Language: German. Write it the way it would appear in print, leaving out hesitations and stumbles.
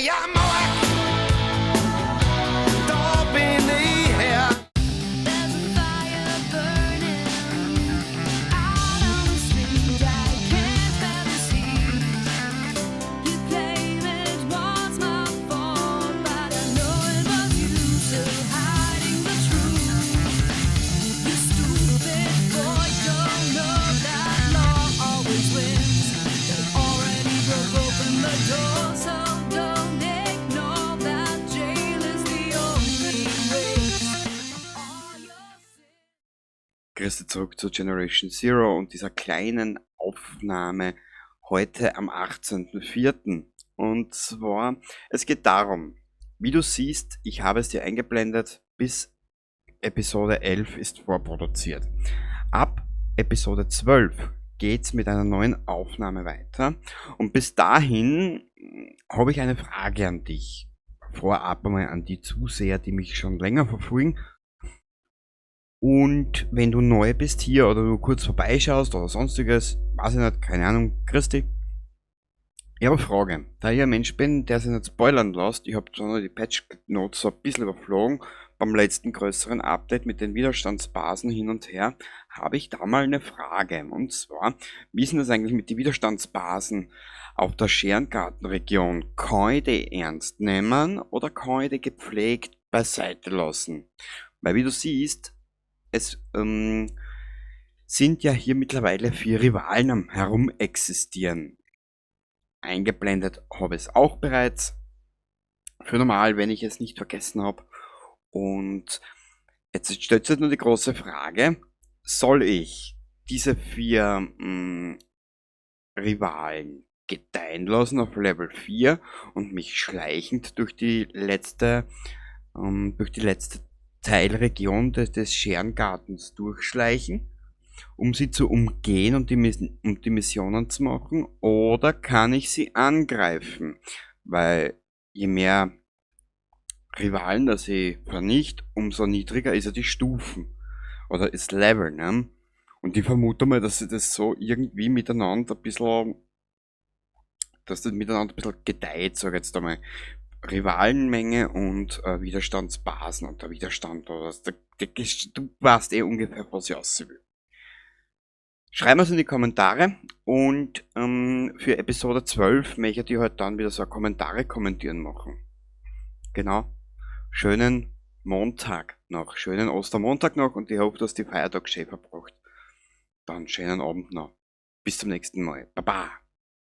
Mauer, da bin ich her. There's a fire burning out on the street. I can't bear to see. You claim it was my fault, but I know it was you still hiding the truth. You stupid boy, don't know that law always wins. You already broke open the door, so don't ignore that jail is the only way. All your sins. Grüße zurück zu Generation Zero und dieser kleinen Aufnahme heute am 18.04. Und zwar, es geht darum, wie du siehst, ich habe es dir eingeblendet, bis Episode 11 ist vorproduziert. Ab Episode 12 geht's mit einer neuen Aufnahme weiter und bis dahin habe ich eine Frage an dich. Vorab einmal an die Zuseher, die mich schon länger verfolgen. Und wenn du neu bist hier oder du kurz vorbeischaust oder sonstiges, weiß ich nicht, keine Ahnung, Christi. Ich habe eine Frage. Da ich ein Mensch bin, der sich nicht spoilern lässt, ich habe schon noch die Patch Notes so ein bisschen überflogen, beim letzten größeren Update mit den Widerstandsbasen hin und her, habe ich da mal eine Frage. Und zwar, wie ist denn das eigentlich mit den Widerstandsbasen auf der Scherengartenregion? Kann ich die ernst nehmen oder kann ich die gepflegt beiseite lassen? Weil wie du siehst, es sind ja hier mittlerweile 4 Rivalen am herum existieren. Eingeblendet habe ich es auch bereits. Für normal, wenn ich es nicht vergessen habe. Und jetzt stellt sich nur die große Frage, soll ich diese 4 Rivalen gedeihen lassen auf Level 4 und mich schleichend durch die letzte Teilregion des Scherengartens durchschleichen, um sie zu umgehen und die Missionen zu machen, oder kann ich sie angreifen? Weil je mehr Rivalen, dass ich vernicht, umso niedriger ist ja die Stufen oder das Level, ne? Und ich vermute mal, dass sie das so irgendwie miteinander ein bisschen, dass das miteinander ein bisschen gedeiht, sag ich jetzt einmal. Rivalenmenge und Widerstandsbasen und der Widerstand oder was. Du weißt eh ungefähr, was ich aussehen will. Schreib mir's in die Kommentare und für Episode 12 möchte ich halt dann wieder so Kommentare kommentieren machen. Genau. Schönen Montag noch, schönen Ostermontag noch und ich hoffe, dass die Feiertag schön verbracht. Dann schönen Abend noch. Bis zum nächsten Mal. Baba.